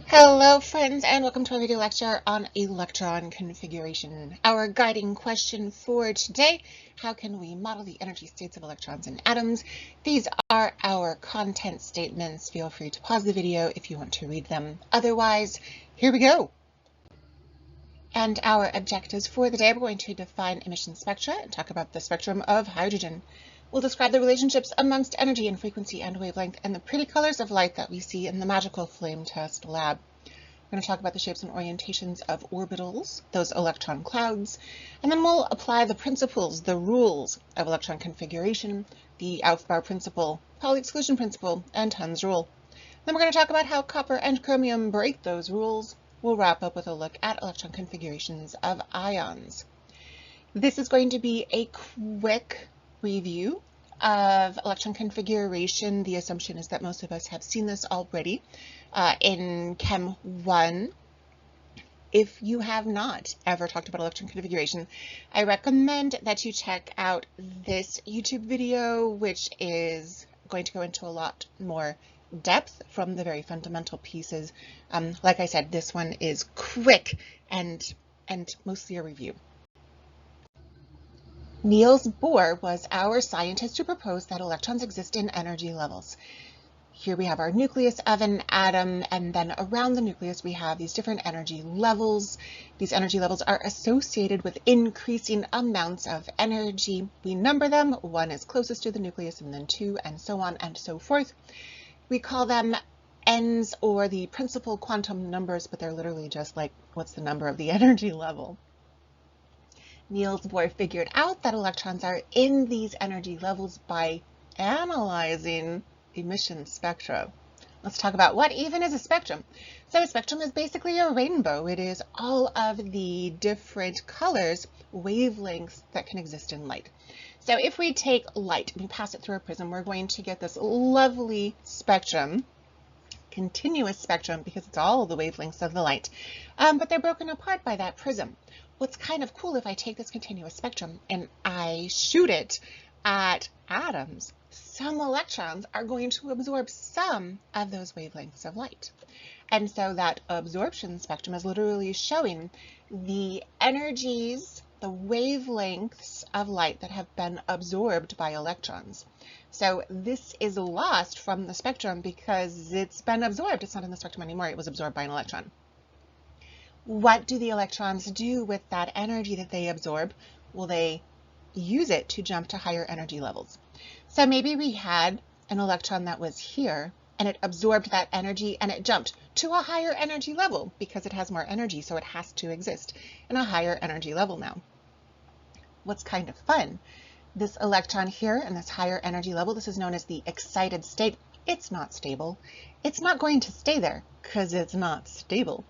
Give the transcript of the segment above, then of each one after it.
Hello friends, and welcome to our video lecture on electron configuration. Our guiding question for today: how can we model the energy states of electrons and atoms? These are our content statements. Feel free to pause the video if you want to read them. Otherwise, here we go. And our objectives for the day: we're going to define emission spectra and talk about the spectrum of hydrogen. We'll describe the relationships amongst energy and frequency and wavelength and the pretty colors of light that we see in the magical flame test lab. We're going to talk about the shapes and orientations of orbitals, those electron clouds, and then we'll apply the principles, the rules of electron configuration, the Aufbau principle, Pauli exclusion principle, and Hund's rule. Then we're going to talk about how copper and chromium break those rules. We'll wrap up with a look at electron configurations of ions. This is going to be a quick review of electron configuration. The assumption is that most of us have seen this already in Chem 1. If you have not ever talked about electron configuration, I recommend that you check out this YouTube video, which is going to go into a lot more depth from the very fundamental pieces. Like I said, this one is quick and mostly a review. Niels Bohr was our scientist who proposed that electrons exist in energy levels. Here we have our nucleus of an atom, and then around the nucleus we have these different energy levels. These energy levels are associated with increasing amounts of energy. We number them. 1 is closest to the nucleus, and then 2, and so on and so forth. We call them n's, or the principal quantum numbers, but they're literally just like, what's the number of the energy level? Niels Bohr figured out that electrons are in these energy levels by analyzing emission spectra. Let's talk about what even is a spectrum. So a spectrum is basically a rainbow. It is all of the different colors, wavelengths that can exist in light. So if we take light and we pass it through a prism, we're going to get this lovely spectrum, continuous spectrum, because it's all the wavelengths of the light, but they're broken apart by that prism. What's kind of cool, if I take this continuous spectrum and I shoot it at atoms, some electrons are going to absorb some of those wavelengths of light. And so that absorption spectrum is literally showing the energies, the wavelengths of light that have been absorbed by electrons. So this is lost from the spectrum because it's been absorbed. It's not in the spectrum anymore. It was absorbed by an electron. What do the electrons do with that energy that they absorb? Well, they use it to jump to higher energy levels. So maybe we had an electron that was here and it absorbed that energy and it jumped to a higher energy level because it has more energy, so it has to exist in a higher energy level now. What's kind of fun, this electron here in this higher energy level, this is known as the excited state. It's not stable. It's not going to stay there because it's not stable.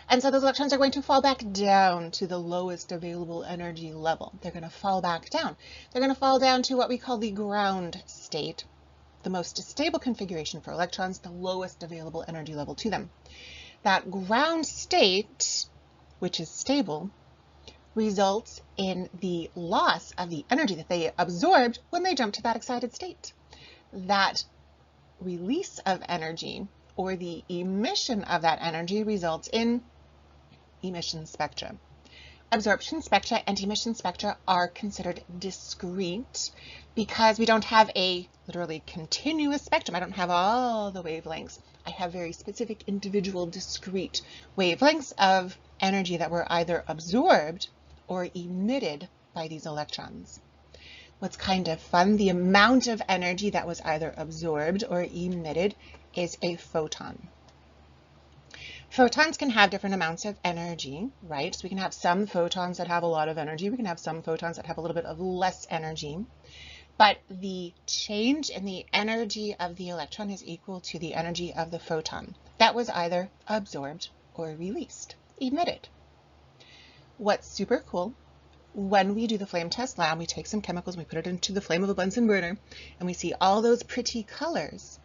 And so those electrons are going to fall back down to the lowest available energy level. They're going to fall back down. They're going to fall down to what we call the ground state, the most stable configuration for electrons, the lowest available energy level to them. That ground state, which is stable, results in the loss of the energy that they absorbed when they jump to that excited state. That release of energy, or the emission of that energy, results in emission spectra. Absorption spectra and emission spectra are considered discrete because we don't have a literally continuous spectrum. I don't have all the wavelengths. I have very specific individual discrete wavelengths of energy that were either absorbed or emitted by these electrons. What's kind of fun, the amount of energy that was either absorbed or emitted is a photon. Photons can have different amounts of energy, right? So we can have some photons that have a lot of energy. We can have some photons that have a little bit of less energy. But the change in the energy of the electron is equal to the energy of the photon that was either absorbed or released, emitted. What's super cool, when we do the flame test lab, we take some chemicals, we put it into the flame of a Bunsen burner, and we see all those pretty colors.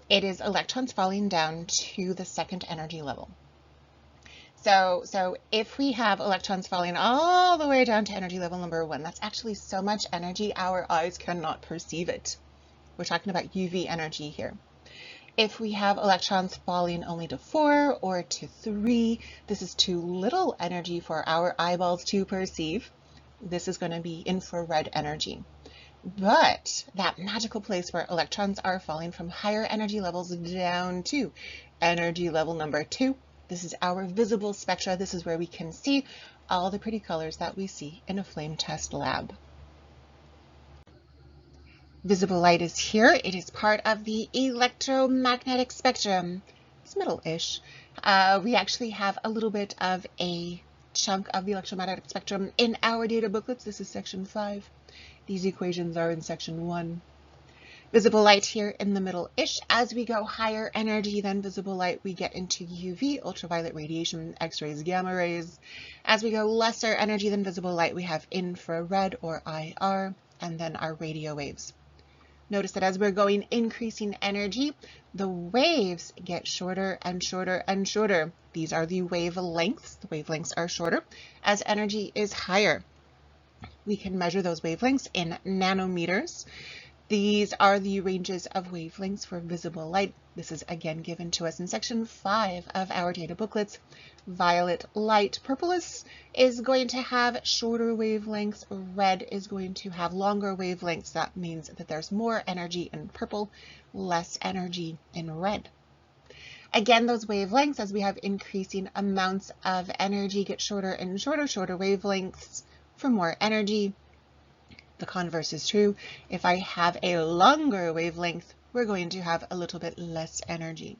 It is electrons falling down to the second energy level. So if we have electrons falling all the way down to energy level number 1, that's actually so much energy our eyes cannot perceive it. We're talking about UV energy here. If we have electrons falling only to 4 or to 3, this is too little energy for our eyeballs to perceive. This is going to be infrared energy. But that magical place where electrons are falling from higher energy levels down to energy level number 2, this is our visible spectra. This is where we can see all the pretty colors that we see in a flame test lab. Visible light is here. It is part of the electromagnetic spectrum. It's middle-ish. We actually have a little bit of a chunk of the electromagnetic spectrum in our data booklets. This is section 5. These equations are in section 1. Visible light here in the middle-ish. As we go higher energy than visible light, we get into UV, ultraviolet radiation, X-rays, gamma rays. As we go lesser energy than visible light, we have infrared or IR, and then our radio waves. Notice that as we're going increasing energy, the waves get shorter and shorter and shorter. These are the wavelengths. The wavelengths are shorter as energy is higher. We can measure those wavelengths in nanometers. These are the ranges of wavelengths for visible light. This is again given to us in section 5 of our data booklets. Violet light, purple is going to have shorter wavelengths. Red is going to have longer wavelengths. That means that there's more energy in purple, less energy in red. Again, those wavelengths, as we have increasing amounts of energy, get shorter and shorter, shorter wavelengths for more energy. The converse is true. If I have a longer wavelength, we're going to have a little bit less energy.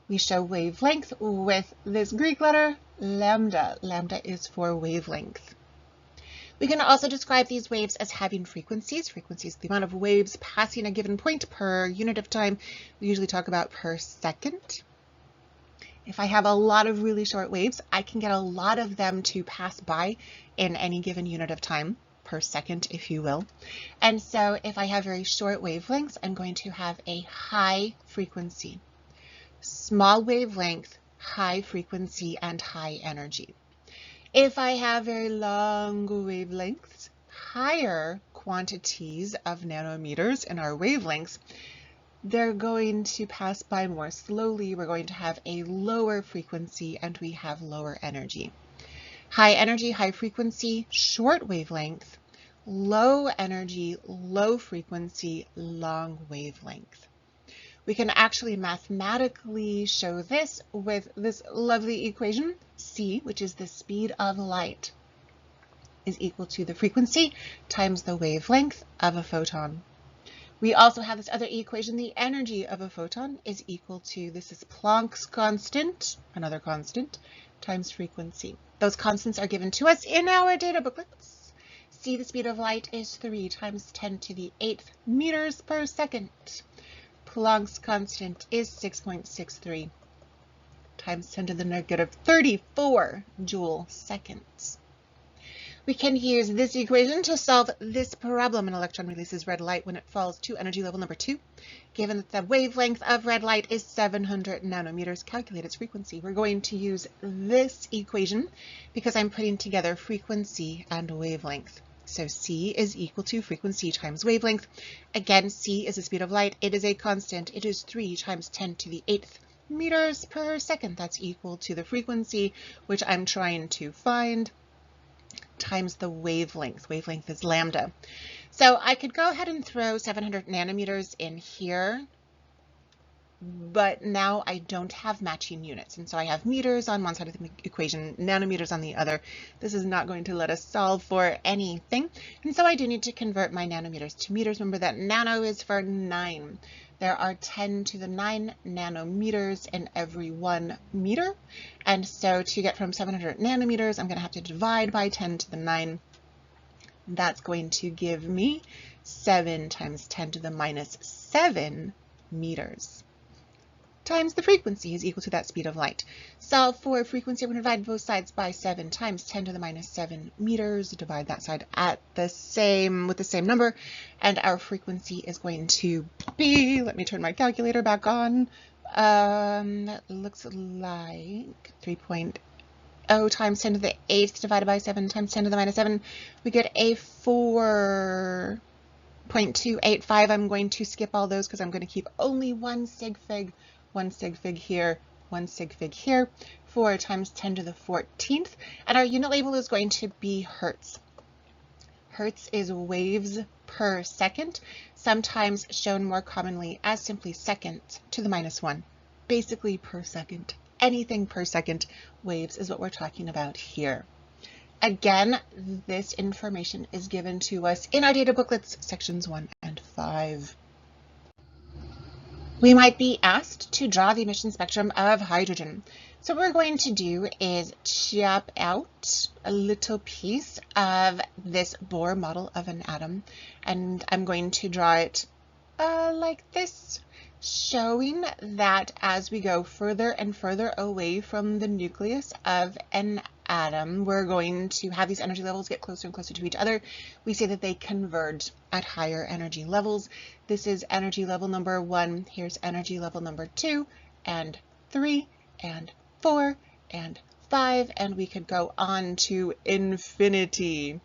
We show wavelength with this Greek letter, lambda. Lambda is for wavelength. We can also describe these waves as having frequencies. Frequency is the amount of waves passing a given point per unit of time. We usually talk about per second. If I have a lot of really short waves, I can get a lot of them to pass by in any given unit of time, per second, if you will. And so if I have very short wavelengths, I'm going to have a high frequency. Small wavelength, high frequency, and high energy. If I have very long wavelengths, higher quantities of nanometers in our wavelengths, they're going to pass by more slowly. We're going to have a lower frequency and we have lower energy. High energy, high frequency, short wavelength, low energy, low frequency, long wavelength. We can actually mathematically show this with this lovely equation. C, which is the speed of light, is equal to the frequency times the wavelength of a photon. We also have this other equation. The energy of a photon is equal to, this is Planck's constant, another constant, times frequency. Those constants are given to us in our data booklets. C, the speed of light, is 3 times 10 to the 8th meters per second. Planck's constant is 6.63 times 10 to the negative 34 joule seconds. We can use this equation to solve this problem. An electron releases red light when it falls to energy level number 2. Given that the wavelength of red light is 700 nanometers, calculate its frequency. We're going to use this equation because I'm putting together frequency and wavelength. So C is equal to frequency times wavelength. Again, C is the speed of light. It is a constant. It is 3 times 10 to the 8th meters per second. That's equal to the frequency, which I'm trying to find, times the wavelength. Wavelength is lambda. So I could go ahead and throw 700 nanometers in here, but now I don't have matching units. And so I have meters on one side of the equation, nanometers on the other. This is not going to let us solve for anything. And so I do need to convert my nanometers to meters. Remember that nano is for 9. There are 10 to the 9 nanometers in every 1 meter. And so to get from 700 nanometers, I'm going to have to divide by 10 to the 9. That's going to give me 7 times 10 to the minus 7 meters. Times the frequency is equal to that speed of light. Solve for frequency. I'm going to divide both sides by 7 times 10 to the minus 7 meters. Divide that side at with the same number, and our frequency is going to be, let me turn my calculator back on. That looks like 3.0 times 10 to the 8th divided by 7 times 10 to the minus 7. We get a 4 0.285, I'm going to skip all those because I'm going to keep only one sig fig here, one sig fig here, 4 times 10 to the 14th, and our unit label is going to be hertz. Hertz is waves per second, sometimes shown more commonly as simply seconds to the -1, basically per second. Anything per second, waves is what we're talking about here. Again, this information is given to us in our data booklets, sections 1 and 5. We might be asked to draw the emission spectrum of hydrogen. So what we're going to do is chop out a little piece of this Bohr model of an atom, and I'm going to draw it like this, showing that as we go further and further away from the nucleus of an atom, we're going to have these energy levels get closer and closer to each other. We say that they converge at higher energy levels. This is energy level number 1. Here's energy level number 2 and 3 and 4 and 5, and we could go on to infinity.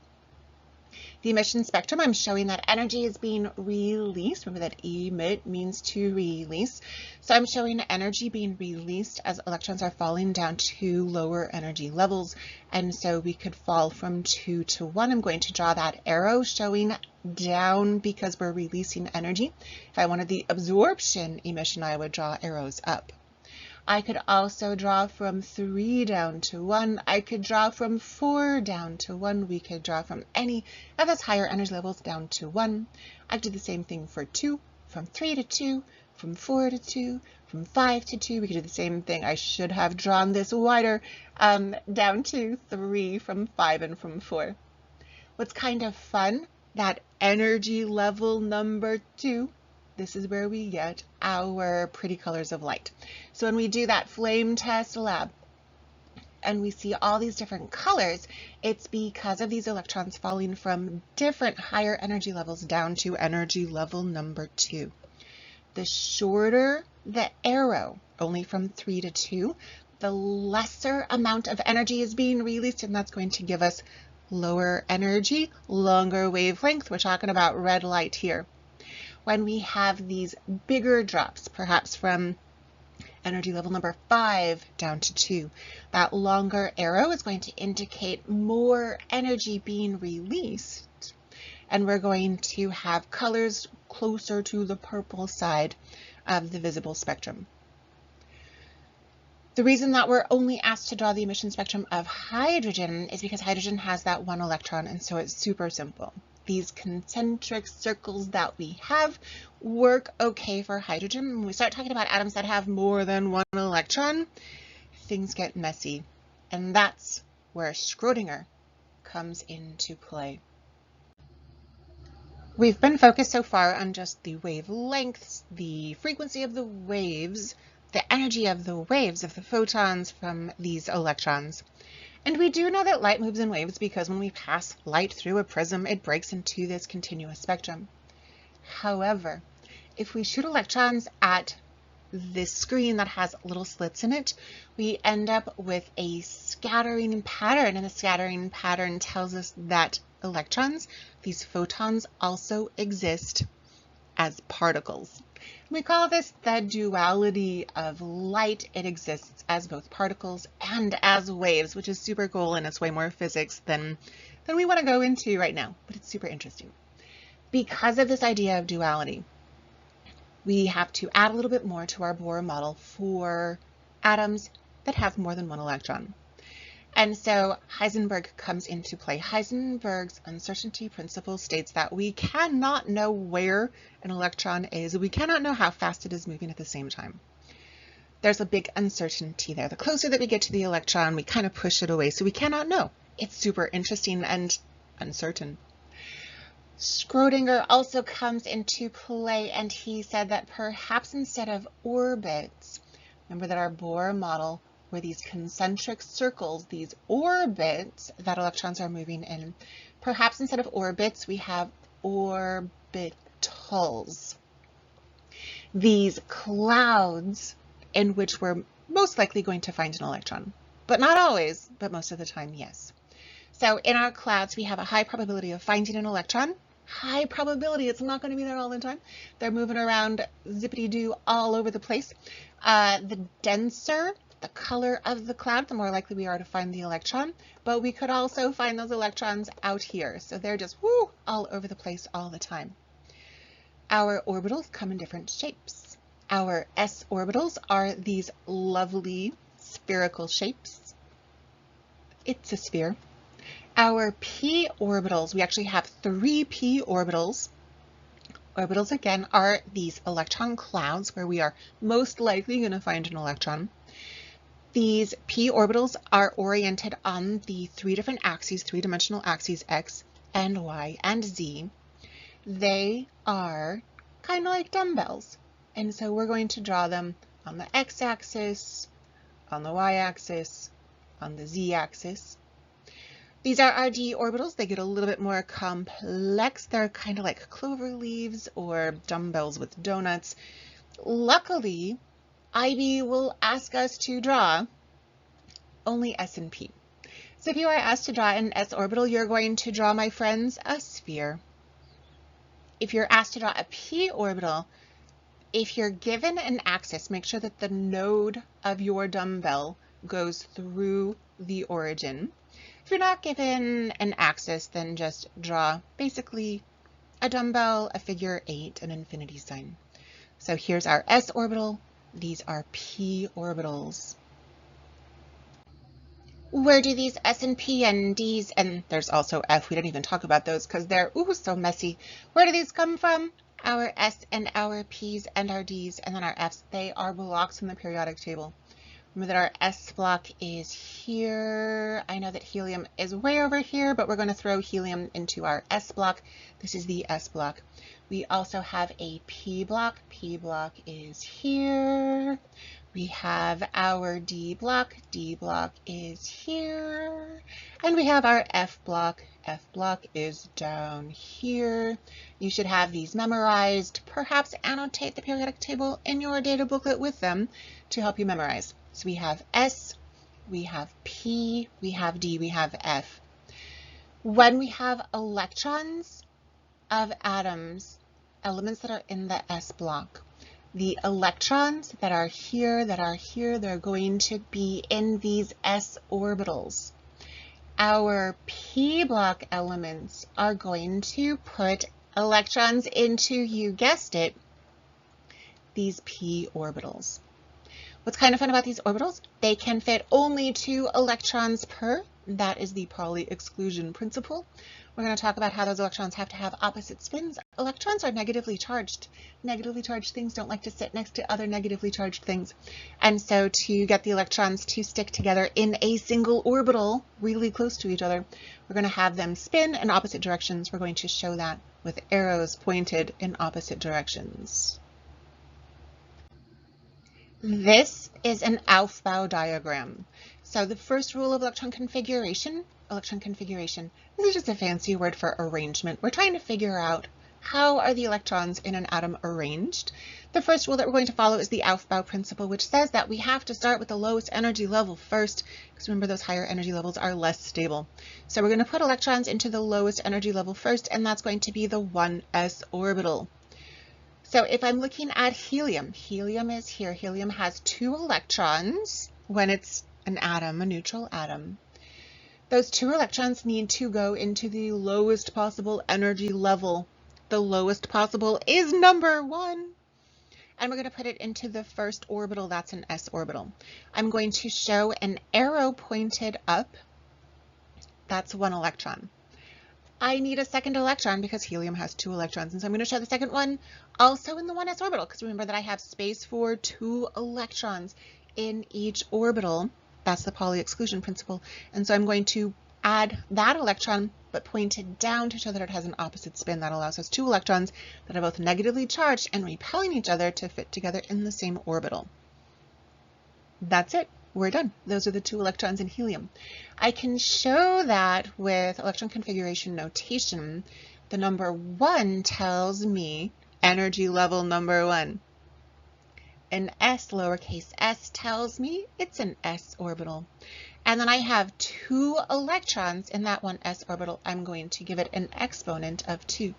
The emission spectrum, I'm showing that energy is being released. Remember that emit means to release. So I'm showing energy being released as electrons are falling down to lower energy levels. And so we could fall from 2 to 1. I'm going to draw that arrow showing down because we're releasing energy. If I wanted the absorption emission, I would draw arrows up. I could also draw from 3 down to 1. I could draw from 4 down to 1. We could draw from any of those higher energy levels down to 1. I could do the same thing for 2, from 3 to 2, from 4 to 2, from 5 to 2. We could do the same thing. I should have drawn this wider, down to 3, from 5, and from 4. What's kind of fun, that energy level number 2, this is where we get our pretty colors of light. So when we do that flame test lab and we see all these different colors, it's because of these electrons falling from different higher energy levels down to energy level number 2. The shorter the arrow, only from 3 to 2, the lesser amount of energy is being released, and that's going to give us lower energy, longer wavelength. We're talking about red light here. When we have these bigger drops, perhaps from energy level number 5 down to 2, that longer arrow is going to indicate more energy being released, and we're going to have colors closer to the purple side of the visible spectrum. The reason that we're only asked to draw the emission spectrum of hydrogen is because hydrogen has that 1 electron, and so it's super simple. These concentric circles that we have work okay for hydrogen. When we start talking about atoms that have more than 1 electron, things get messy. And that's where Schrödinger comes into play. We've been focused so far on just the wavelengths, the frequency of the waves, the energy of the waves of the photons from these electrons. And we do know that light moves in waves because when we pass light through a prism, it breaks into this continuous spectrum. However, if we shoot electrons at this screen that has little slits in it, we end up with a scattering pattern, and the scattering pattern tells us that electrons, these photons, also exist as particles. We call this the duality of light. It exists as both particles and as waves, which is super cool, and it's way more physics than we want to go into right now, but it's super interesting. Because of this idea of duality, we have to add a little bit more to our Bohr model for atoms that have more than 1 electron. And so Heisenberg comes into play. Heisenberg's uncertainty principle states that we cannot know where an electron is. We cannot know how fast it is moving at the same time. There's a big uncertainty there. The closer that we get to the electron, we kind of push it away, so we cannot know. It's super interesting and uncertain. Schrödinger also comes into play, and he said that perhaps instead of orbits, remember that our Bohr model were these concentric circles, these orbits that electrons are moving in. Perhaps instead of orbits, we have orbitals. These clouds in which we're most likely going to find an electron. But not always, but most of the time, yes. So in our clouds, we have a high probability of finding an electron, high probability it's not going to be there all the time. They're moving around zippity-doo all over the place. The denser the color of the cloud, the more likely we are to find the electron, but we could also find those electrons out here. So they're just all over the place all the time. Our orbitals come in different shapes. Our s orbitals are these lovely spherical shapes. It's a sphere. Our p orbitals, we actually have 3 p orbitals. Orbitals, again, are these electron clouds where we are most likely going to find an electron. These p orbitals are oriented on the 3 different axes, 3-dimensional axes, x and y and z. They are kind of like dumbbells. And so we're going to draw them on the x-axis, on the y-axis, on the z-axis. These are our d orbitals. They get a little bit more complex. They're kind of like clover leaves or dumbbells with donuts. Luckily, IB will ask us to draw only s and p. So if you are asked to draw an s orbital, you're going to draw, my friends, a sphere. If you're asked to draw a p orbital, if you're given an axis, make sure that the node of your dumbbell goes through the origin. If you're not given an axis, then just draw basically a dumbbell, a figure 8, an infinity sign. So here's our s orbital. These are p orbitals. Where do these s and p and d's, and there's also f, we didn't even talk about those because they're so messy. Where do these come from? Our s and our p's and our d's and then our f's, they are blocks in the periodic table. Remember that our s block is here. I know that helium is way over here, but we're going to throw helium into our s block. This is the s block. We also have a p block. P block is here. We have our D block is here, and we have our F block is down here. You should have these memorized, perhaps annotate the periodic table in your data booklet with them to help you memorize. So we have S, we have P, we have D, we have F. When we have electrons of atoms, elements that are in the S block, the electrons that are here, they're going to be in these s orbitals. Our p block elements are going to put electrons into, you guessed it, these p orbitals. What's kind of fun about these orbitals? They can fit only 2 electrons per. That is the Pauli exclusion principle. We're going to talk about how those electrons have to have opposite spins. Electrons are negatively charged. Negatively charged things don't like to sit next to other negatively charged things. And so to get the electrons to stick together in a single orbital really close to each other, we're going to have them spin in opposite directions. We're going to show that with arrows pointed in opposite directions. This is an Aufbau diagram. So the first rule of electron configuration, this is just a fancy word for arrangement. We're trying to figure out how are the electrons in an atom arranged. The first rule that we're going to follow is the Aufbau principle, which says that we have to start with the lowest energy level first, because remember those higher energy levels are less stable. So we're going to put electrons into the lowest energy level first, and that's going to be the 1s orbital. So if I'm looking at helium, helium is here. Helium has 2 electrons when it's an atom, a neutral atom. Those 2 electrons need to go into the lowest possible energy level. The lowest possible is number 1. And we're going to put it into the first orbital. That's an s orbital. I'm going to show an arrow pointed up. That's 1 electron. I need a second electron because helium has 2 electrons. And so I'm going to show the second one also in the 1s orbital, because remember that I have space for 2 electrons in each orbital. That's the Pauli exclusion principle. And so I'm going to add that electron, but pointed down to show that it has an opposite spin. That allows us 2 electrons that are both negatively charged and repelling each other to fit together in the same orbital. That's it. We're done. Those are the 2 electrons in helium. I can show that with electron configuration notation. The number 1 tells me energy level number 1. An S lowercase s tells me it's an s orbital. And then I have 2 electrons in that one s orbital. I'm going to give it an exponent of 2.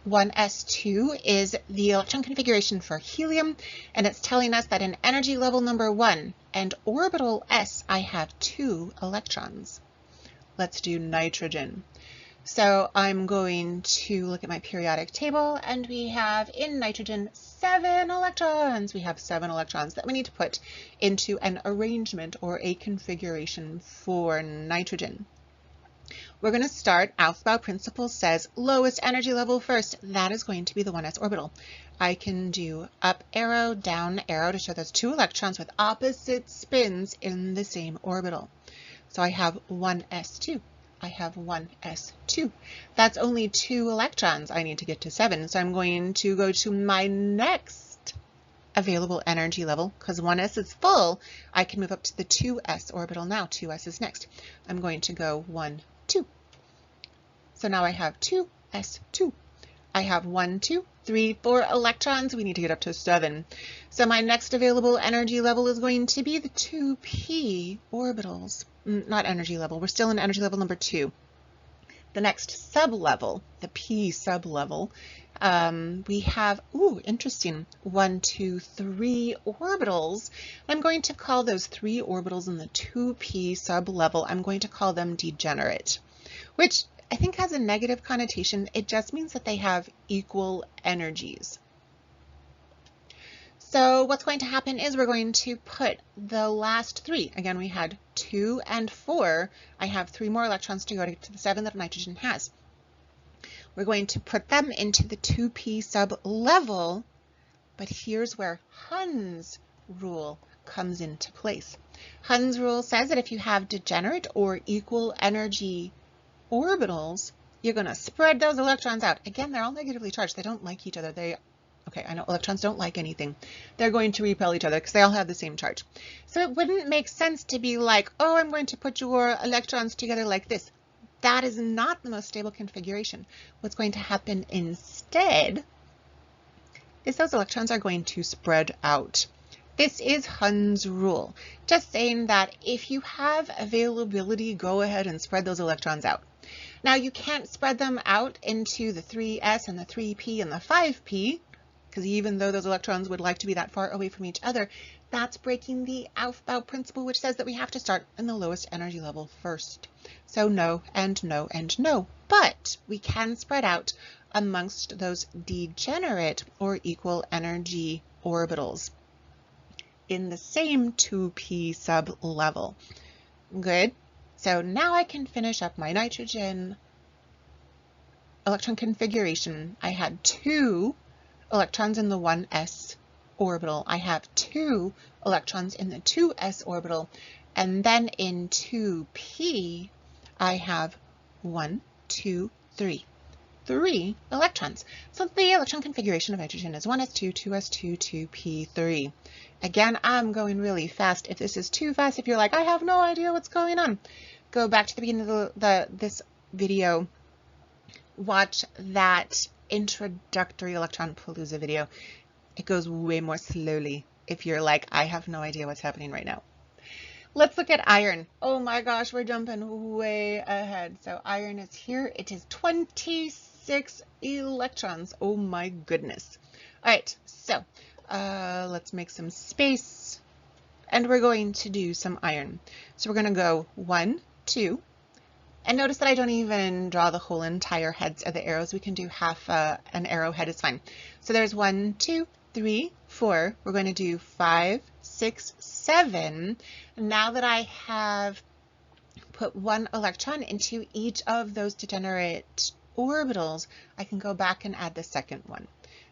1s2 is the electron configuration for helium, and it's telling us that in energy level number 1 and orbital s, I have 2 electrons. Let's do nitrogen. So I'm going to look at my periodic table, and we have in nitrogen 7 electrons. We have 7 electrons that we need to put into an arrangement or a configuration for nitrogen. We're going to start, Aufbau principle says lowest energy level first. That is going to be the 1s orbital. I can do up arrow, down arrow to show those 2 electrons with opposite spins in the same orbital. So I have 1s2. I have 1s2. That's only 2 electrons. I need to get to 7. So I'm going to go to my next available energy level. Because 1s is full, I can move up to the 2s orbital now. 2s is next. I'm going to go 1, 2. So now I have 2s2. I have 1, 2, 3, 4 electrons. We need to get up to 7. So my next available energy level is going to be the 2p orbitals. Not energy level. We're still in energy level number 2. The next sublevel, the p sublevel, we have, interesting, 1, 2, 3 orbitals. I'm going to call those 3 orbitals in the 2p sublevel, I'm going to call them degenerate, which I think has a negative connotation. It just means that they have equal energies. So what's going to happen is we're going to put the last 3. Again, we had 2 and 4. I have 3 more electrons to go to the 7 that nitrogen has. We're going to put them into the 2p sublevel, but here's where Hund's rule comes into place. Hund's rule says that if you have degenerate or equal energy orbitals, you're going to spread those electrons out. Again, they're all negatively charged. They don't like each other. Okay, I know electrons don't like anything. They're going to repel each other because they all have the same charge. So it wouldn't make sense to be like, oh, I'm going to put your electrons together like this. That is not the most stable configuration. What's going to happen instead is those electrons are going to spread out. This is Hund's rule, just saying that if you have availability, go ahead and spread those electrons out. Now you can't spread them out into the 3s and the 3p and the 5p, because even though those electrons would like to be that far away from each other, that's breaking the Aufbau principle, which says that we have to start in the lowest energy level first. So no and no and no, but we can spread out amongst those degenerate or equal energy orbitals in the same 2p sublevel. Good. So now I can finish up my nitrogen electron configuration. I had 2 electrons in the 1s orbital. I have 2 electrons in the 2s orbital. And then in 2p, I have 1, 2, 3. 3 electrons. So the electron configuration of nitrogen is 1s2, 2s2, 2p3. Again, I'm going really fast. If this is too fast, if you're like, I have no idea what's going on, go back to the beginning of this video, watch that introductory Electron Palooza video. It goes way more slowly if you're like, I have no idea what's happening right now. Let's look at iron. Oh my gosh, we're jumping way ahead. So iron is here. It is 26 electrons. Oh my goodness. All right, so let's make some space, and we're going to do some iron. So we're going to go 1, 2, and notice that I don't even draw the whole entire heads of the arrows. We can do half an arrowhead, it's fine. So there's 1, 2, 3, 4. We're going to do 5, 6, 7. Now that I have put 1 electron into each of those degenerate orbitals, I can go back and add the second one.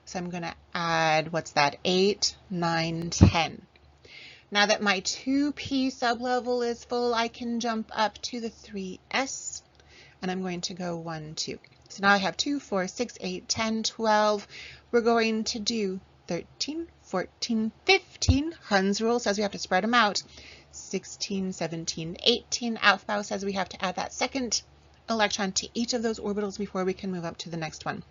So I'm going to add, what's that, 8, 9, 10. Now that my 2p sublevel is full, I can jump up to the 3s, and I'm going to go 1, 2. So now I have 2, 4, 6, 8, 10, 12. We're going to do 13, 14, 15. Hund's rule says we have to spread them out. 16, 17, 18. Aufbau says we have to add that second electron to each of those orbitals before we can move up to the next one.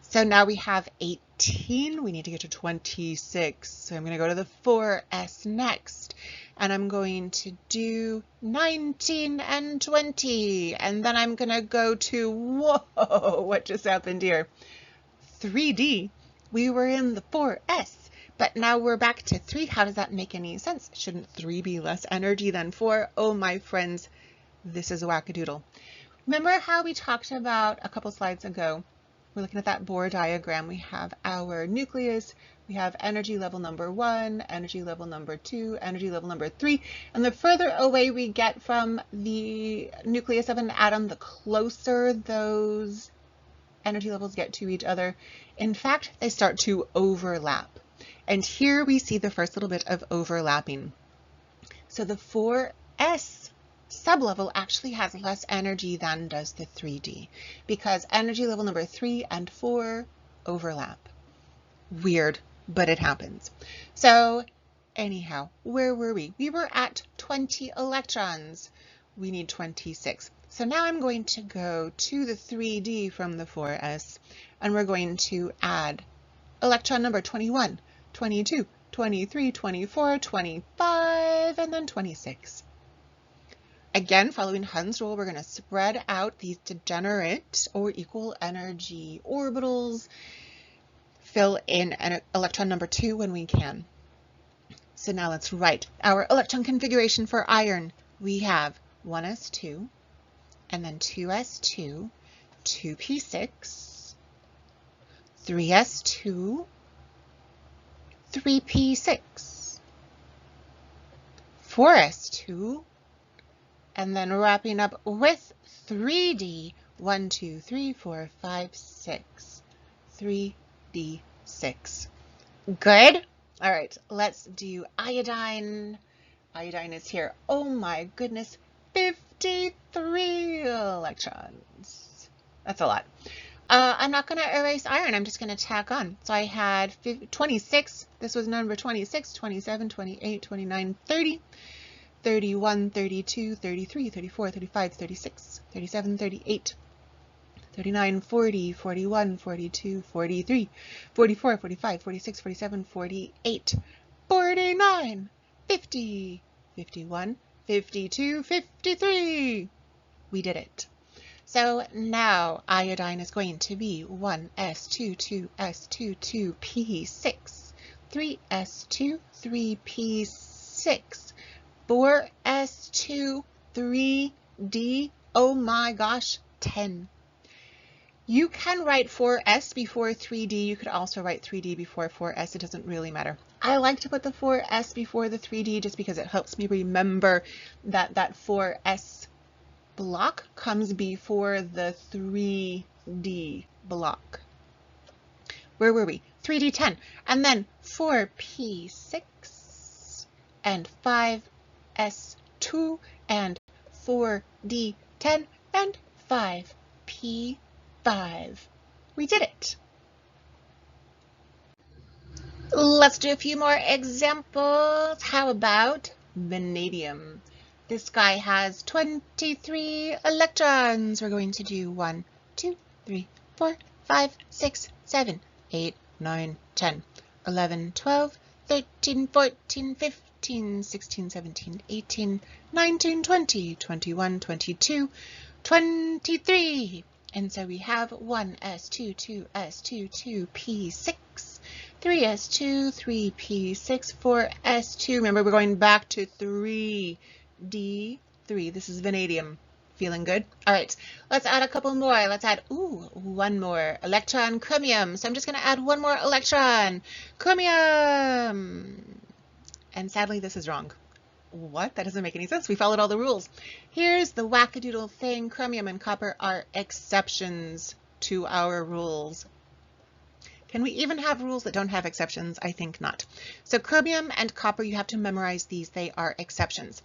So now we have 18. We need to get to 26. So I'm going to go to the 4s next. And I'm going to do 19 and 20. And then I'm going to go to, whoa, what just happened here? 3D. We were in the 4s, but now we're back to 3. How does that make any sense? Shouldn't 3 be less energy than 4? Oh, my friends, this is a wackadoodle. Remember how we talked about a couple slides ago? We're looking at that Bohr diagram. We have our nucleus, we have energy level number 1, energy level number 2, energy level number 3, and the further away we get from the nucleus of an atom, the closer those energy levels get to each other. In fact, they start to overlap. And here we see the first little bit of overlapping. So the 4s sublevel actually has less energy than does the 3D because energy level number 3 and 4 overlap. Weird, but it happens. So anyhow, where were we? We were at 20 electrons. We need 26. So now I'm going to go to the 3D from the 4s, and we're going to add electron number 21, 22, 23, 24, 25, and then 26. Again, following Hund's rule, we're going to spread out these degenerate or equal energy orbitals, fill in an electron number 2 when we can. So now let's write our electron configuration for iron. We have 1s2, and then 2s2, 2p6, 3s2, 3p6, 4s2, and then wrapping up with 3D, 1, 2, 3, 4, 5, 6, 3d6. Good? All right, let's do iodine. Iodine is here. Oh my goodness, 53 electrons. That's a lot. I'm not going to erase iron. I'm just going to tack on. So I had 26. This was number 26, 27, 28, 29, 30. 31, 32, 33, 34, 35, 36, 37, 38, 39, 40, 41, 42, 43, 44, 45, 46, 47, 48, 49, 50, 51, 52, 53. We did it. So now iodine is going to be 1s2, 2s2, 2p6, 3s2, 3p6, 4s2, 3d, oh my gosh, 10. You can write 4s before 3d. You could also write 3d before 4s. It doesn't really matter. I like to put the 4s before the 3d just because it helps me remember that that 4s block comes before the 3d block. Where were we? 3d 10, and then 4p6 and 5s2 and 4d 10 and 5p5. We did it. Let's do a few more examples. How about vanadium? This guy has 23 electrons. We're going to do 1, 2, 3, 4, 5, 6, 7, 8, 9, 10, 11, 12, 13, 14, 15, 16, 17, 18, 19, 20, 21, 22, 23. And so we have 1s2, 2s2, 2p6, 3s2, 3p6, 4s2. Remember, we're going back to 3d3. This is vanadium. Feeling good? All right, let's add a couple more. Let's add, one more. Electron, chromium. So I'm just going to add one more electron. Chromium. And sadly, this is wrong. What? That doesn't make any sense. We followed all the rules. Here's the wackadoodle thing. Chromium and copper are exceptions to our rules. Can we even have rules that don't have exceptions? I think not. So chromium and copper, you have to memorize these. They are exceptions.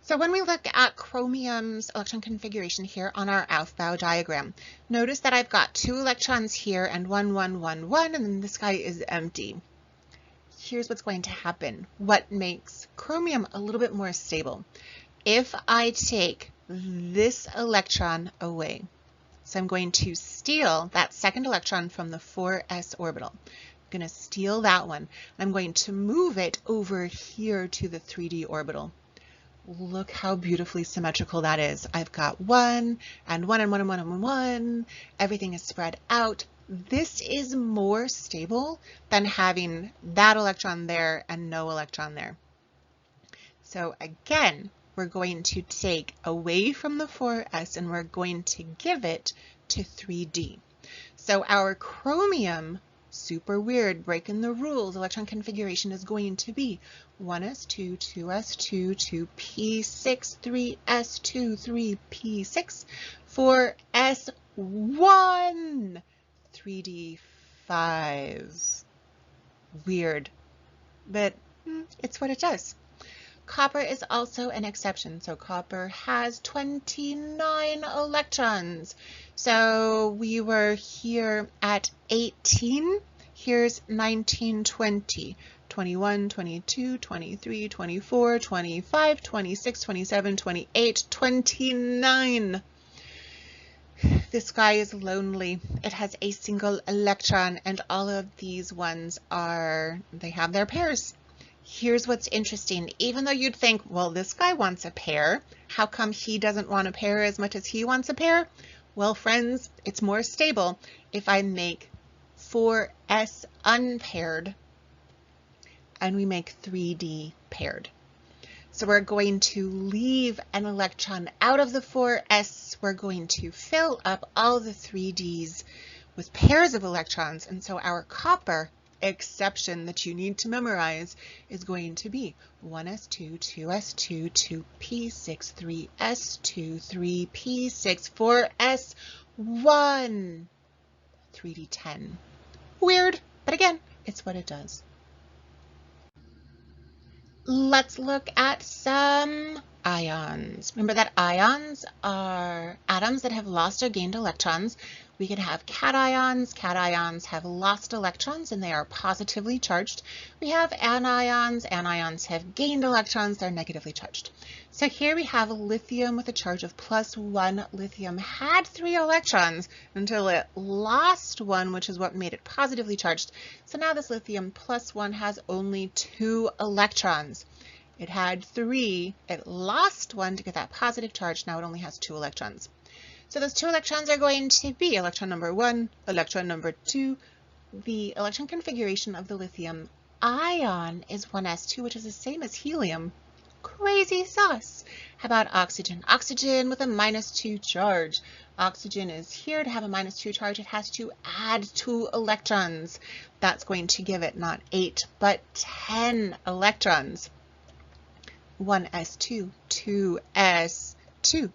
So when we look at chromium's electron configuration here on our Aufbau diagram, notice that I've got 2 electrons here and 1, 1, 1, 1, and then this guy is empty. Here's what's going to happen. What makes chromium a little bit more stable? If I take this electron away, So I'm going to steal that second electron from the 4s orbital. I'm going to steal that one. I'm going to move it over here to the 3d orbital. Look how beautifully symmetrical that is. I've got 1 and 1 and 1 and 1 and 1. Everything is spread out. This is more stable than having that electron there and no electron there. So again, we're going to take away from the 4s and we're going to give it to 3d. So our chromium, super weird, breaking the rules, electron configuration is going to be 1s2, 2s2, 2p6, 3s2, 3p6, 4s1, 3d5. Weird, but it's what it does. Copper is also an exception. So copper has 29 electrons. So we were here at 18. Here's 19, 20, 21, 22, 23, 24, 25, 26, 27, 28, 29. This guy is lonely. It has a single electron, and all of these ones they have their pairs. Here's what's interesting. Even though you'd think, well, this guy wants a pair, how come he doesn't want a pair as much as he wants a pair? Well, friends, it's more stable if I make 4s unpaired and we make 3d paired. So we're going to leave an electron out of the 4s. We're going to fill up all the 3ds with pairs of electrons. And so our copper exception that you need to memorize is going to be 1s2, 2s2, 2p6, 3s2, 3p6, 4s1, 3d10. Weird, but again, it's what it does. Let's look at some ions. Remember that ions are atoms that have lost or gained electrons. We can have cations. Cations have lost electrons and they are positively charged. We have anions. Anions have gained electrons. They're negatively charged. So here we have lithium with a charge of +1. Lithium had 3 electrons until it lost 1, which is what made it positively charged. So now this lithium +1 has only 2 electrons. It had 3. It lost 1 to get that positive charge. Now it only has 2 electrons. So those 2 electrons are going to be electron number 1, electron number 2. The electron configuration of the lithium ion is 1s2, which is the same as helium. Crazy sauce. How about oxygen? Oxygen with a -2 charge. Oxygen is here to have a -2 charge. It has to add 2 electrons. That's going to give it not 8, but 10 electrons. 1s2, 2s2,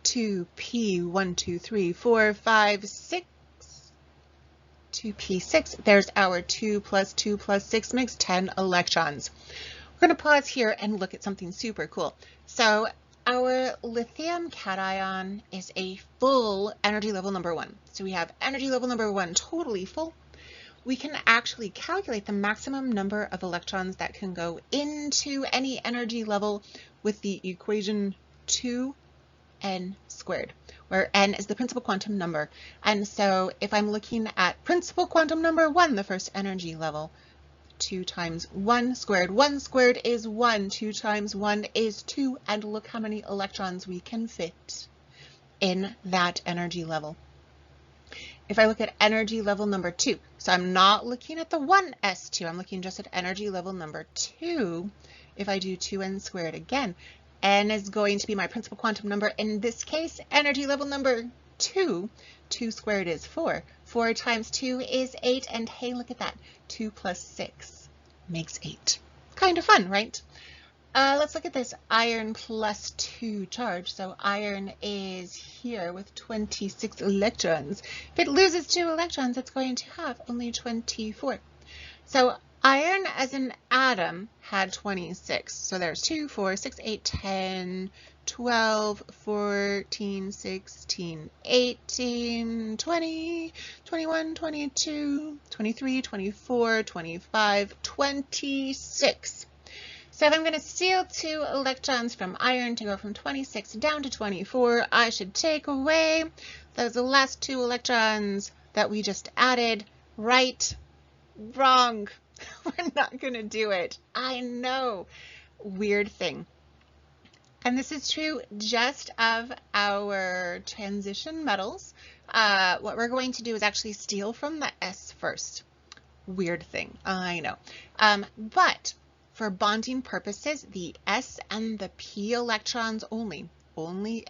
2p, 1, 2, 3, 4, 5, 6, 2p6. There's our 2 plus 2 plus 6 makes 10 electrons. We're going to pause here and look at something super cool. So our lithium cation is a full energy level number 1. So we have energy level number 1 totally full. We can actually calculate the maximum number of electrons that can go into any energy level with the equation 2n squared, where n is the principal quantum number. And so if I'm looking at principal quantum number 1, the first energy level, 2 times 1 squared. 1 squared is 1. 2 times 1 is 2. And look how many electrons we can fit in that energy level. If I look at energy level number 2, so I'm not looking at the 1s2, I'm looking just at energy level number 2. If I do 2n squared again, n is going to be my principal quantum number. In this case, energy level number 2. 2 squared is 4. 4 times 2 is 8. And hey, look at that. 2 plus 6 makes 8. Kind of fun, right? Let's look at this iron +2 charge. So iron is here with 26 electrons. If it loses 2 electrons, it's going to have only 24. So iron as an atom had 26. So there's 2, 4, 6, 8, 10, 12, 14, 16, 18, 20, 21, 22, 23, 24, 25, 26. So if I'm going to steal 2 electrons from iron to go from 26 down to 24, I should take away those last 2 electrons that we just added. Right? Wrong. We're not going to do it. I know. Weird thing. And this is true just of our transition metals. What we're going to do is actually steal from the S first. Weird thing, I know. But for bonding purposes, the S and the P electrons only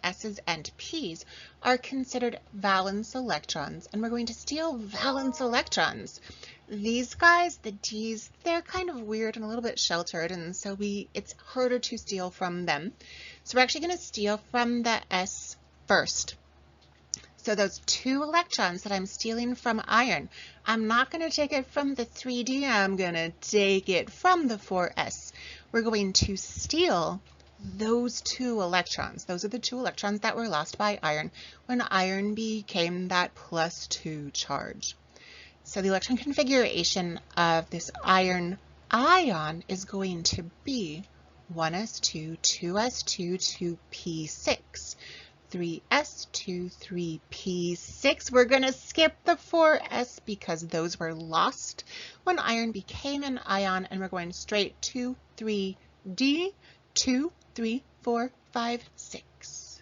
S's and P's, are considered valence electrons, and we're going to steal valence electrons. These guys, the D's, they're kind of weird and a little bit sheltered, and so it's harder to steal from them. So we're actually going to steal from the S first. So those 2 electrons that I'm stealing from iron, I'm not going to take it from the 3D, I'm going to take it from the 4s. We're going to steal those 2 electrons. Those are the 2 electrons that were lost by iron when iron became that +2 charge. So the electron configuration of this iron ion is going to be 1s2, 2s2, 2p6. 3s2, 3p6. We're going to skip the 4s because those were lost when iron became an ion, and we're going straight to 3d, 2, 3, 4, 5, 6.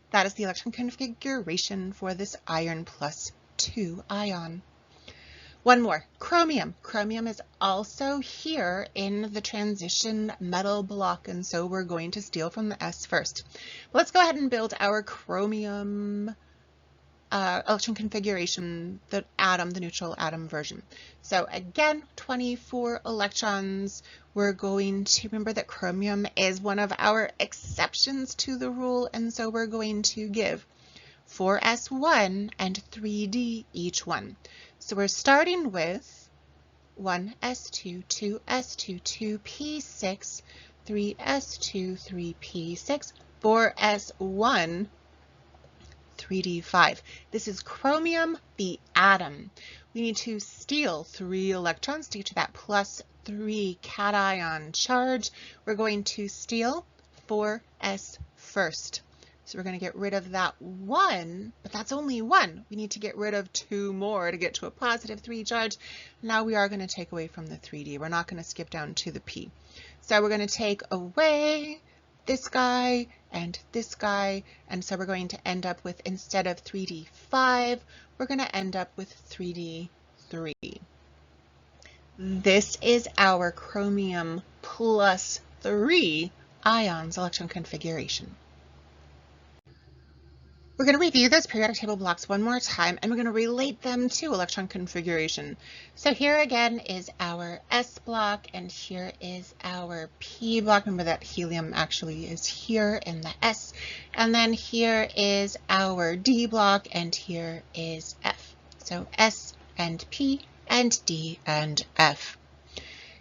That is the electron configuration for this iron +2 ion. One more, chromium. Chromium is also here in the transition metal block, and so we're going to steal from the S first. Let's go ahead and build our chromium electron configuration, the neutral atom version. So again, 24 electrons. We're going to remember that chromium is one of our exceptions to the rule, and so we're going to give 4s1 and 3d each one. So we're starting with 1s2, 2s2, 2p6, 3s2, 3p6, 4s1, 3d5. This is chromium, the atom. We need to steal 3 electrons to get to that +3 cation charge. We're going to steal 4s first. So we're going to get rid of that 1, but that's only 1. We need to get rid of 2 more to get to a +3 charge. Now we are going to take away from the 3D. We're not going to skip down to the P. So we're going to take away this guy, and so we're going to end up with, instead of 3D5, we're going to end up with 3D3. This is our chromium +3 ions electron configuration. We're going to review those periodic table blocks one more time, and we're going to relate them to electron configuration. So here again is our S block, and here is our P block. Remember that helium actually is here in the S. And then here is our D block, and here is F. So S and P and D and F.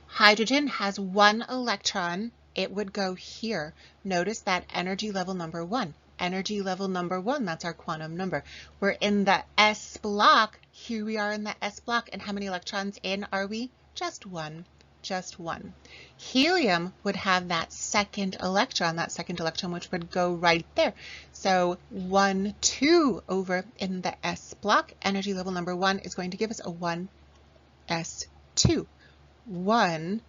Hydrogen has 1 electron. It would go here. Notice that energy level number 1. Energy level number 1, that's our quantum number. We're in the S block. Here we are in the S block, and how many electrons in are we? Just 1. Just 1. Helium would have that second electron which would go right there. So 1, 2 over in the S block. Energy level number 1 is going to give us a 1s2. 1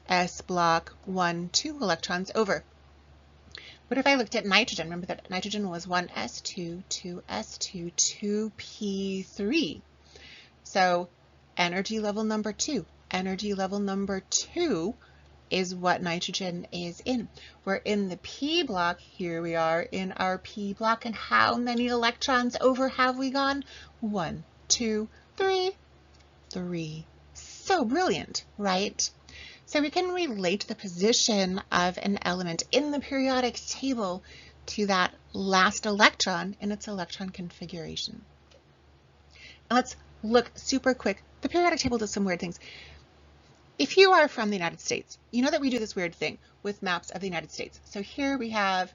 S block, 1, 2 electrons over. What if I looked at nitrogen? Remember that nitrogen was 1s2, 2s2, 2p3. So energy level number 2. Energy level number 2 is what nitrogen is in. We're in the P block. Here we are in our P block. And how many electrons over have we gone? 1, 2, 3. 3. So brilliant, right? So we can relate the position of an element in the periodic table to that last electron in its electron configuration. Now let's look super quick. The periodic table does some weird things. If you are from the United States, you know that we do this weird thing with maps of the United States. So here we have,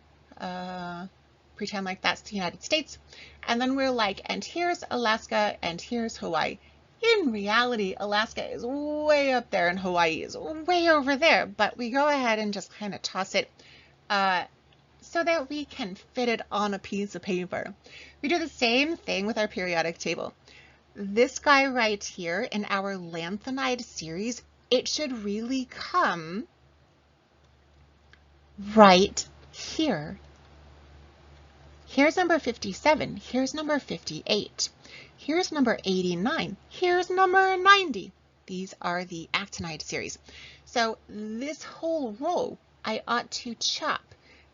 pretend like that's the United States, and then we're like, and here's Alaska, and here's Hawaii. In reality, Alaska is way up there and Hawaii is way over there, but we go ahead and just kind of toss it so that we can fit it on a piece of paper. We do the same thing with our periodic table. This guy right here in our lanthanide series, it should really come right here. Here's number 57. Here's number 58. Here's number 89. Here's number 90. These are the actinide series. So this whole row, I ought to chop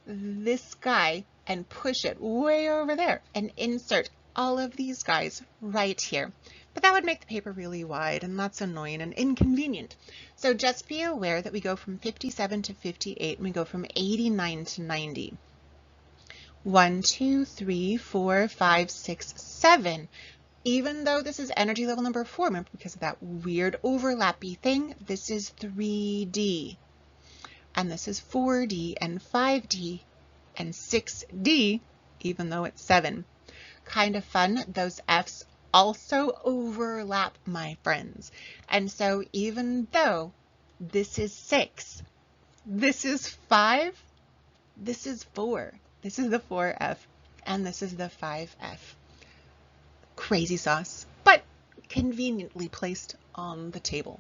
this guy and push it way over there and insert all of these guys right here. But that would make the paper really wide, and that's annoying and inconvenient. So just be aware that we go from 57 to 58 and we go from 89 to 90. 1, 2, 3, 4, 5, 6, 7. Even though this is energy level number 4, remember, because of that weird overlappy thing, this is 3D. And this is 4D and 5D and 6D, even though it's 7. Kind of fun. Those F's also overlap, my friends. And so even though this is 6, this is 5, this is 4. This is the 4F, and this is the 5F. Crazy sauce, but conveniently placed on the table.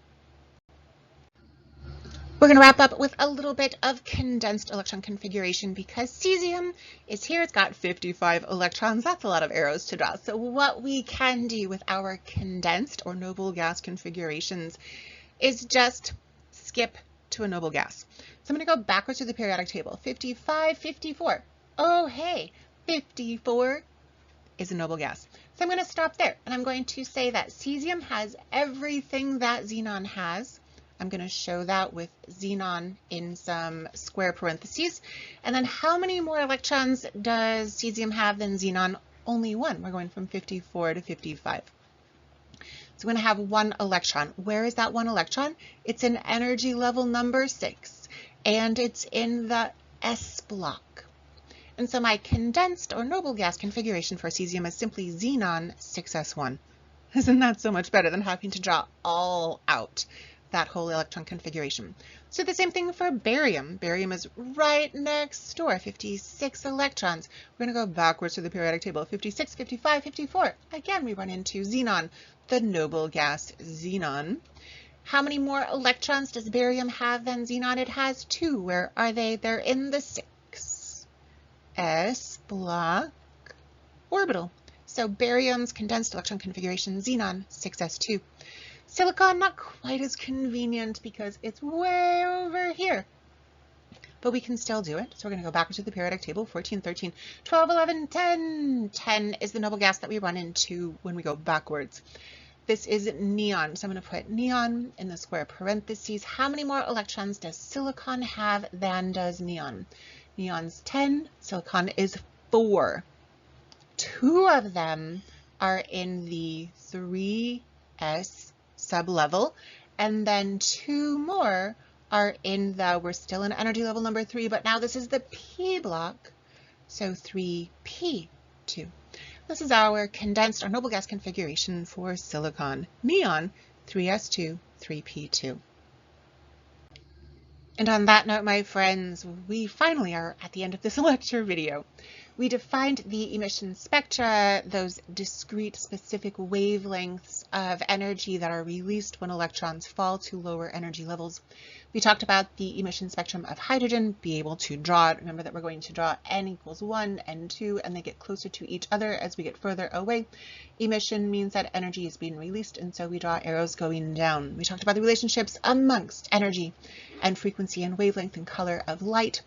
We're going to wrap up with a little bit of condensed electron configuration because cesium is here. It's got 55 electrons. That's a lot of arrows to draw. So what we can do with our condensed or noble gas configurations is just skip to a noble gas. So I'm going to go backwards to the periodic table. 55, 54. Oh, hey, 54 is a noble gas. So I'm going to stop there, and I'm going to say that cesium has everything that xenon has. I'm going to show that with xenon in some square parentheses. And then how many more electrons does cesium have than xenon? Only one. We're going from 54 to 55. So we're going to have one electron. Where is that one electron? It's in energy level number 6, and it's in the S block. And so my condensed or noble gas configuration for cesium is simply xenon 6s1. Isn't that so much better than having to draw all out that whole electron configuration? So the same thing for barium. Barium is right next door, 56 electrons. We're going to go backwards to the periodic table, 56, 55, 54. Again, we run into xenon, the noble gas xenon. How many more electrons does barium have than xenon? It has 2. Where are they? They're in the 6. S block orbital. So barium's condensed electron configuration, xenon 6s2. Silicon, not quite as convenient because it's way over here, but we can still do it. So we're going to go backwards to the periodic table, 14, 13, 12, 11, 10. 10 is the noble gas that we run into when we go backwards. This is neon, so I'm going to put neon in the square parentheses. How many more electrons does silicon have than does neon? Neon's 10, silicon is 4. 2 of them are in the 3s sublevel, and then 2 more are in the, we're still in energy level number 3, but now this is the P block, so 3p2. This is our condensed or noble gas configuration for silicon. Neon, 3s2, 3p2. And on that note, my friends, we finally are at the end of this lecture video. We defined the emission spectra, those discrete specific wavelengths of energy that are released when electrons fall to lower energy levels. We talked about the emission spectrum of hydrogen, be able to draw it. Remember that we're going to draw n equals 1 and 2, and they get closer to each other as we get further away. Emission means that energy is being released, and so we draw arrows going down. We talked about the relationships amongst energy and frequency and wavelength and color of light.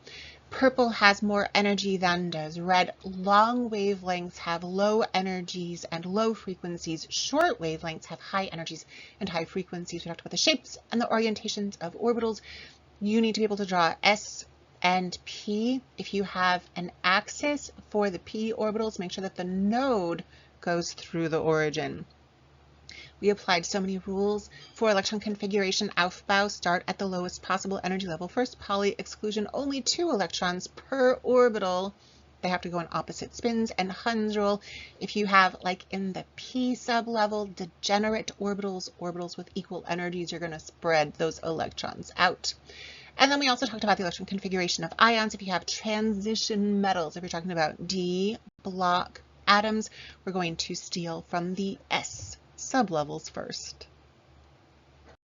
Purple has more energy than does red. Long wavelengths have low energies and low frequencies. Short wavelengths have high energies and high frequencies. We talked about the shapes and the orientations of orbitals. You need to be able to draw S and P. If you have an axis for the P orbitals, make sure that the node goes through the origin. We applied so many rules for electron configuration. Aufbau, start at the lowest possible energy level. First, Pauli exclusion, only 2 electrons per orbital. they have to go in opposite spins. And Hund's rule, if you have, like in the p sublevel, degenerate orbitals, orbitals with equal energies, you're going to spread those electrons out. And then we also talked about the electron configuration of ions. If you have transition metals, if you're talking about d block atoms, we're going to steal from the s sublevels first.